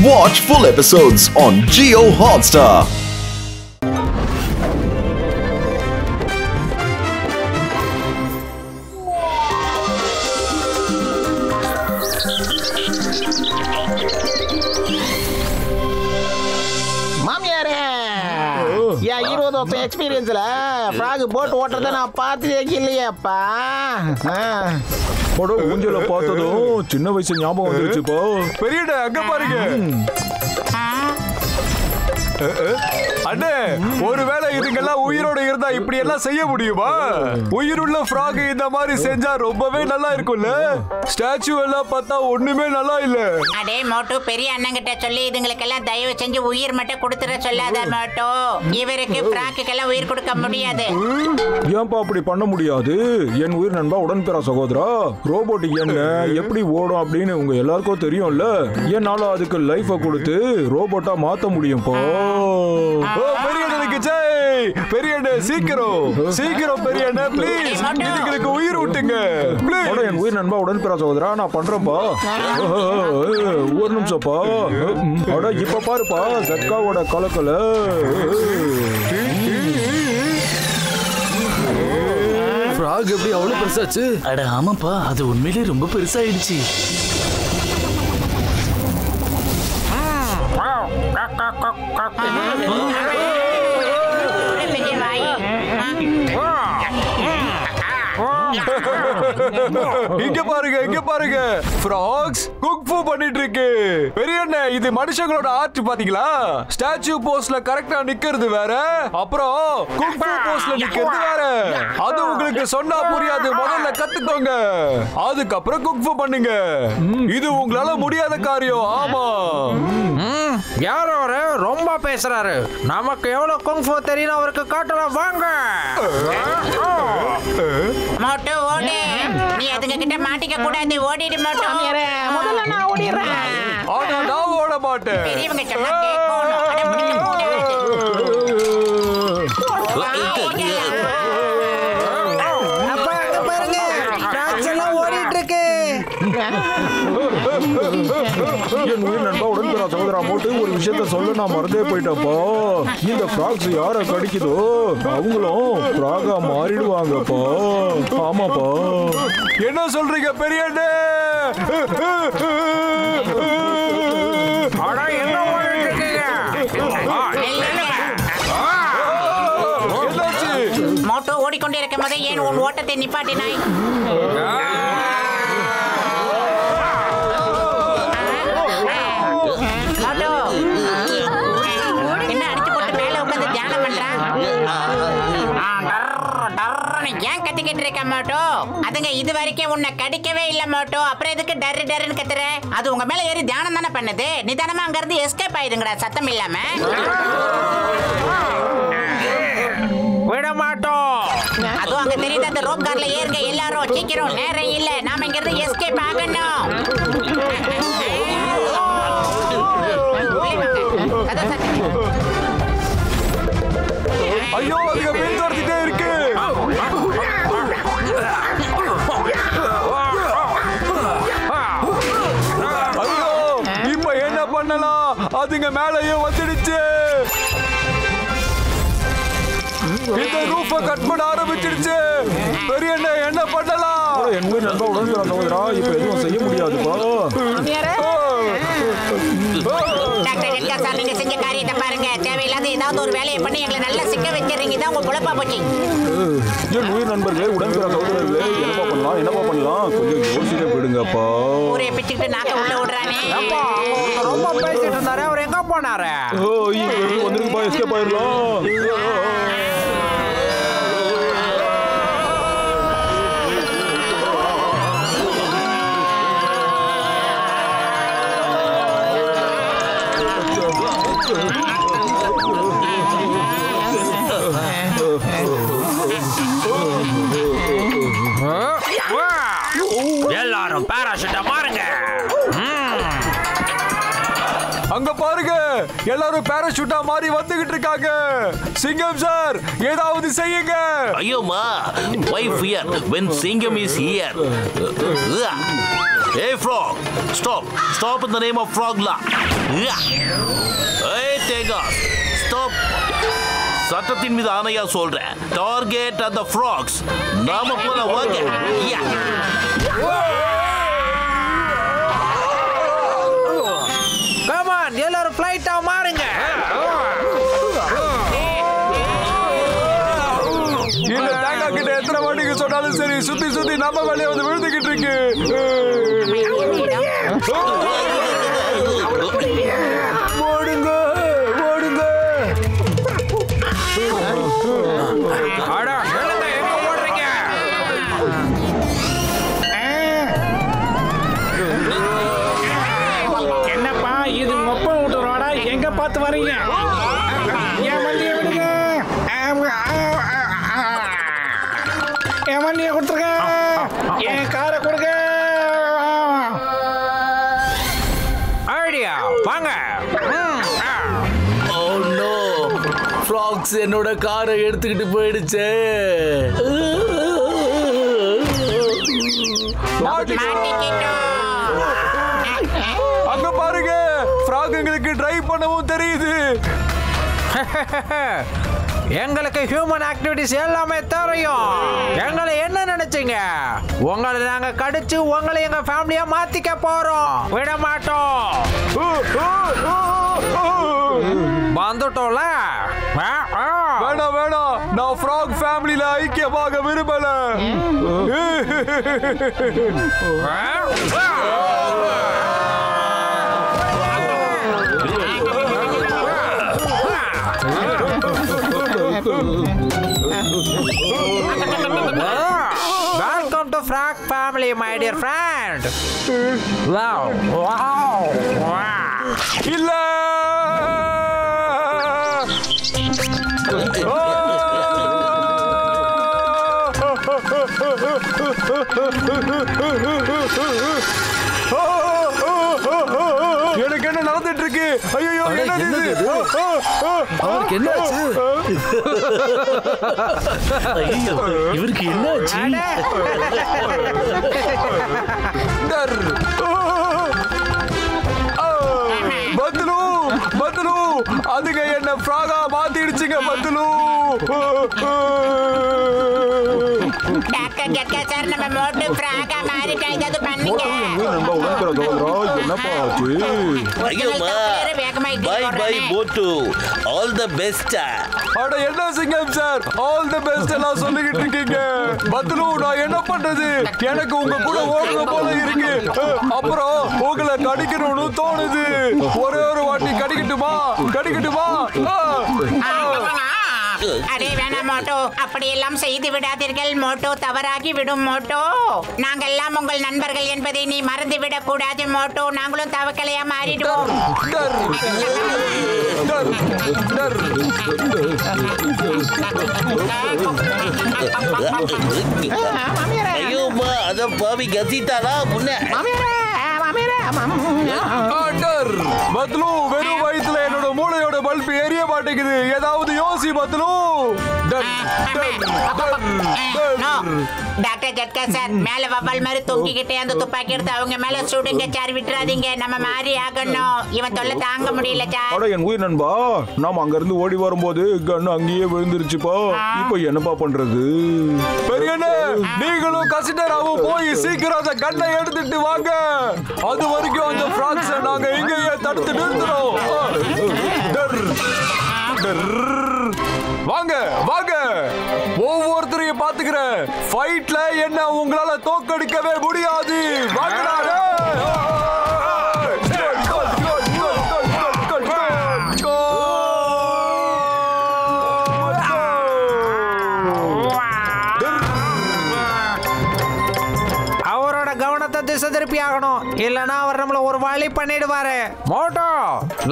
Watch full episodes on Jio Hotstar. எக்ஸ்பீரியன்ஸ்ல frog boat ஓட்டுறத நான் பார்த்ததே இல்லையேப்பா. ஊஞ்சல பார்த்ததும் சின்ன வயசு ஞாபகம் வந்துருச்சுப்பா. பெரியடா அங்க பாருங்க அண்ணே, ஒருவேளை இதுங்கெல்லாம் உயிரோட இருந்தா இப்படி எல்லாம் செய்ய முடியுமா? உயிருள்ள ஃப்ராக் இந்த மாதிரி செஞ்சா ரொம்பவே நல்லா இருக்கும்ல. ஸ்டாச்சு எல்லாம் பார்த்தா ஒண்ணுமே நல்லா இல்ல. அடே மோட்டு, பெரிய அண்ணங்கிட்ட சொல்லி இதுங்களுக்கெல்லாம் தயவு செஞ்சு உயிர் மட்டும் கொடுத்துட சொல்லாத மோட்டு. இவருக்கு ஃப்ராக்குக்கெல்லாம் உயிர் கொடுக்க முடியாது. ஏன்பா அப்படி பண்ண முடியாது? என் உயிர் நண்பா உடன்பிறா சகோதரா, ரோபோட் என்ன எப்படி ஓடும் அப்படின்னு உங்க எல்லாருக்கும் தெரியும்ல. என்னால அதுக்கு லைஃப கொடுத்து ரோபோட்டா மாத்த முடியும்பா. பெரியண்ணனுக்கு ஜெய். பெரியண்ணே சீக்கிரம் பெரியண்ணே ப்ளீஸ் இதுங்களுக்கு உயிர் விட்டுங்க ப்ளீஸ். என் உயிர் நண்பா உடன்பிறா சகோதரா, நான் பண்றேன்ப்பா. ஒரு நிமிஷம்ப்பா. அட இப்ப பாருப்பா ஜட்காவோட கலக்கல. ஃப்ராக் எப்படி அவ்வளவு பெருசாச்சு? அட ஆமாப்பா, அது உண்மையிலேயே ரொம்ப பெருசாயிடுச்சு. இங்க பாருங்க ஃப்ராக்ஸ் குக்ஃபு பண்ணிட்டு இருக்கு. பெரியண்ணே, இது மனுஷங்களோட ஆர்ட் பாத்தீங்களா? ஸ்டாச்சு போஸ்ல கரெக்டா நிக்கிறது வேற, அப்புறம் குக்ஃபு போஸ்ல நிக்கிறது வேற. அது உங்களுக்கு சொன்னா புரியாது, முதல்ல கத்துக்கோங்க, அதுக்கப்புறம் குக்ஃபு பண்ணுங்க. இது உங்களால முடியாத காரியம். ஆமா, யாரோ ரொம்ப பேசுறாரு. நமக்கு எவ்வளவு குங்ஃபு தெரியும் அவருக்கு காட்டலாம் வாங்க. மோட்டு ஓடு, நீ அதுங்க கிட்ட மாட்டிக்க கூடாது. ஓடிடு மோட்டு. முதல்ல நான் ஓடிறேன். ஆனா நான் ஓட மாட்டேன். பெரியவங்க சொன்னா கேட்கணும். அட முடிக்க கூடாது. அப்பா அங்க பாருங்க, ஃப்ராக்ஸ் எல்லாம் ஓடிட்டு இருக்கு. என் உயிர் நண்பா உடன்பிறா சகோதரா மோட்டு, ஒரு விஷயத்த சொல்ல நான் மறந்தே போயிட்டப்பா. இந்த ஃப்ராக்ஸ் யார கடிக்குதோ அவங்களும் ஃப்ராகா மாறிடுவாங்கப்பா. ஆமாப்பா. என்ன சொல்றீங்க பெரியண்ணே? அட எங்க ஓடிட்டு இருக்கீங்க? என்னாச்சு? மோட்டு ஓடிக்கொண்டே இருக்கும் போதே ஏன் உன் ஓட்டத்தை நிப்பாட்டினாய்? என்ன அடிச்சு போட்டு மேல உட்காந்து தியானம் பண்றான்? ஏன் கத்திக்கிட்டு இருக்க மோட்டோ? அதுங்க இது வரைக்கும் உன்னை கடிக்கவே இல்ல மோட்டோ, அப்புறம் எதுக்கு டர்ரு டர்ன்னு கத்துற? அது உங்க மேல ஏறி தியானம் தானே பண்ணுது. நிதானமா அங்க இருந்து எஸ்கேப் ஆயிடுங்கடா சத்தம் இல்லாம. விட மாட்டோம். அதுவும் அங்க தெரியுது, அந்த ரோப் கார்ல ஏறுங்க எல்லாரும் சீக்கிரம். நேரம் இல்ல, நாம இங்க இருந்து எஸ்கேப் ஆகணும். ஐயோ, அதுங்க பின் துரத்திட்டே இருக்கு. ஐயோ, இப்ப என்ன பண்ணலாம்? அதுங்க மேலயும் வந்துடுச்சு. இந்த ரூஃப கட் பண்ண ஆரம்பிச்சிடுச்சு. பெரியண்ணே, என்ன பண்ணலாம்? என் உயிர் நண்பா உடன்பிறா சகோதரா, இப்ப எதுவும் செய்ய முடியாதுப்பா. டாக்டர் ரெட்கா சார், நீங்க செஞ்ச காரியத்தை பாருங்க. தேவையில்லாத ஏதாவது ஒரு வேலையை பண்ணி எங்களை நல்லா சிக்க வைக்கிறீங்க. இதான் உங்க பொழப்பா போச்சு. என் உயிர் நண்பர்களே, உடன்பிறா சகோதரர்களே, என்னப்பா பண்ணலாம்? கொஞ்சம் யோசிக்க விடுங்கப்பா. ஊரே பிச்சுக்கிட்டு நாக்க உள்ள விடுறானே. ரொம்ப பேசிட்டு இருந்தாரு, அவர் எங்க போனாரு? வந்துருக்குப்பா, எஸ்கேப் ஆயிடலாம். எல்லாரும் பாராசூட்ட மாறுங்க. அங்க பாருங்க, எல்லாரும் பாராசூட்டா மாறி வந்துகிட்டு இருக்காங்க. சிங்கம் சார், ஏதாவது செய்யுங்க. ஐயோமா, why fear when Singam is here? Hey frog, stop in the name of frog law. Stop. சட்டத்தின் மீது ஆணையா சொல்றேன். டார்கெட் அந்த ஃப்ராக்ஸ். நாம போல வாங்க. கம் ஆன், எல்லாரும் ஃளைட்டா மாறுங்க. இந்த தேங்காய் கிட்ட எத்தனை வாட்டிக்கு சொன்னாலும் சரி, சுத்தி சுத்தி நம்ம மேலே வந்து விழுந்துகிட்டு இருக்கு. ஓடுங்க ஓடுங்க. அட எழுங்க, எங்க ஓடுறீங்க? என்னப்பா இது மொப்ப விட்டு ரோடா? எங்க பார்த்து வரீங்க? என் வண்டியை விடுங்க. என் வண்டியை கொடுத்துருங்க. என் காரை கொடுங்க. ஐடியா வாங்க. ஓ நோ, ஃப்ராக்ஸ் என்னோட காரை எடுத்துக்கிட்டு போயிடுச்சு. அங்க பாருங்க, ஃப்ராக் எங்களுக்கு டிரைவ் பண்ணவும் தெரியுது. எங்களுக்கு ஹியூமன் ஆக்டிவிட்டிஸ் எல்லாமே தெரியும். எங்களை என்ன நினைச்சீங்க? உங்களை நாங்க கடிச்சு உங்களை எங்க ஃபேமிலியா மாத்திக்க போறோம். விட மாட்டோம். வந்துட்டோம்ல. வேணாம் வேணாம், நான் ஃப்ராக் ஃபேமிலில ஐக்கியமாக விரும்பல. Welcome to Frog family, my dear friend. Wow, wow, wow. இல்ல எனக்கு என்ன நடந்துட்டு இருக்கு? ஐயோ, என்ன இது? அவருக்கு என்னாச்சு? ஐயோ, இவருக்கு என்னாச்சு? பத்லு பத்லு, அதுங்க என்ன ஃப்ராகா மாத்திடுச்சுங்க பத்லு. டாக்டர் ஜக்கா சார், நம்ம மோட்டு ஃப்ராகா மாறிட்டா, ஏதாவது பண்ணுங்க. என்னப்பா ஆச்சு? ஐயோமா, bye bye Motu. All the best. அட என்ன சிங்கம் சார், ஆல் தி பெஸ்ட் எல்லாம் சொல்லிக்கிட்டு இருக்கீங்க. பத்லு, நான் என்ன பண்றது? எனக்கு உங்க கூட ஓடுற போல இருக்கு. அப்புறம் உங்களை கடிக்கணும்னு தோணுது. ஒரே ஒரு வாட்டி கடிக்கட்டுமா? கடிக்கட்டுமா? அரே வேணாம் மோட்டோ, அப்படி எல்லாம் செய்து விடாதீர்கள் மோட்டோ. தவறாகி விடும் மோட்டோ. நாங்கள் எல்லாம் உங்கள் நண்பர்கள் என்பதை நீ மறந்து விடக் கூடாது மோட்டோ. நாங்களும் தவக்கலையா மாறிடுவோம். ஐயோமா, அத பாவி கத்திட்டாரா முன்ன. பத்லு, வெறும் வயித்துல என்னோட மூளையோட பல்பு எரிய மாட்டேங்குது. ஏதாவது யோசி பத்லு. டாக்டர் ஜட்கா சார், மேல வவ்வால் மாதிரி தொங்கிக்கிட்டே அந்த துப்பாக்கி எடுத்து அவங்க மேல சுடுங்க சார். விட்டுறாதீங்க, நம்ம மாறி ஆகணும். இவன் தொல்லை தாங்க முடியல சார். அட என் உயிர் நண்பா, நாம அங்க இருந்து ஓடி வரும்போது கண்ணு அங்கேயே விழுந்துருச்சுப்பா. இப்போ என்னப்பா பண்றது? பெரியண்ணே, நீங்களும் கசிடராவும் போய் சீக்கிரம் அந்த கண்ணை எடுத்துட்டு வாங்க. அது வரைக்கும் அந்த ஃப்ராக்ஸ நாங்க இங்கேயே தடுத்து நிறுத்துறோம். வாங்க வாங்க, ஒவ்வொருத்தரையும் பாத்துக்கிறேன். ஃபைட்ல என்ன உங்களால தோக்கடிக்கவே முடியாது. வாங்கடா. அவரோட கவனத்தை திசை திருப்பி ஆகணும். இல்லனா அவர் நம்மள ஒரு வழி பண்ணிடுவாரு. மோட்டோ,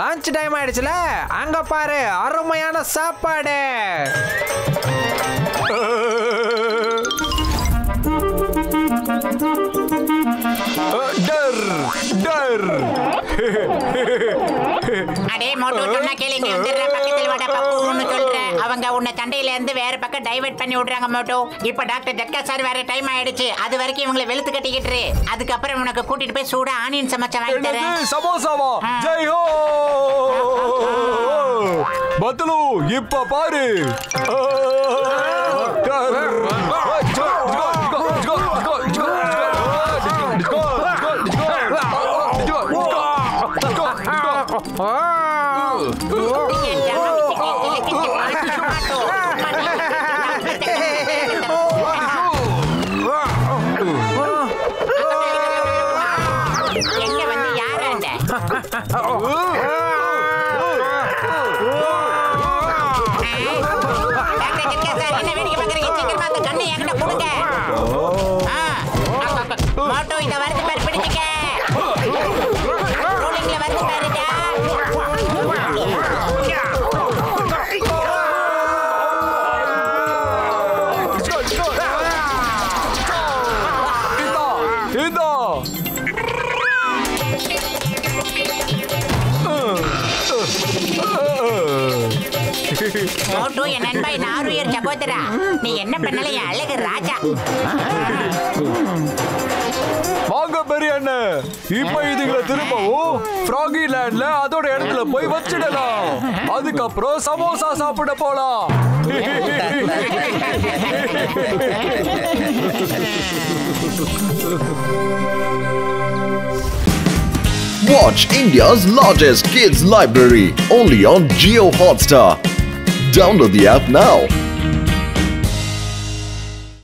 லஞ்ச் டைம் ஆயிடுச்சுல, அங்க பாரு அருமையான சாப்பாடு. அடே மோட்டோ, சொன்னா கேளுங்க. வந்துடுற பக்கத்தில் வாடா பப்புன்னு சொல்றேன். அவங்க உன்னை சண்டையில இருந்து வேற பக்கம் டைவர்ட் பண்ணி விடுறாங்க மோட்டோ. இப்ப டாக்டர் ஜட்கா சார் வேற டைம் ஆயிடுச்சு. அது வரைக்கும் இவங்களை வெளுத்து கட்டிக்கிட்டு, அதுக்கப்புறம் உனக்கு கூட்டிட்டு போய் சூடா ஆனியன் சமைச்ச வாங்கி தரேன். சமோசாவா? ஜெய் ஹோ. பத்தலு இப்ப பாரு. மோட்டோ இத வரது பாரு, பிடிச்சுக்க. ரோலிங்ல வரது பாருடா. மோட்டோ என் நண்பா, என் ஆறுயிர் சகோதரா, நீ என்ன பண்ணல என் அழகு ராஜா. வாங்க பெரிய அண்ணன், இப்ப இதுங்களை திரும்பவும் ஃப்ராகி லேண்ட்ல அதோட இடத்துல போய் வச்சிடலாம். அதுக்கப்புறம் சமோசா சாப்பிட போலாம். Watch India's largest kids library only on Jio Hotstar. Download the app now.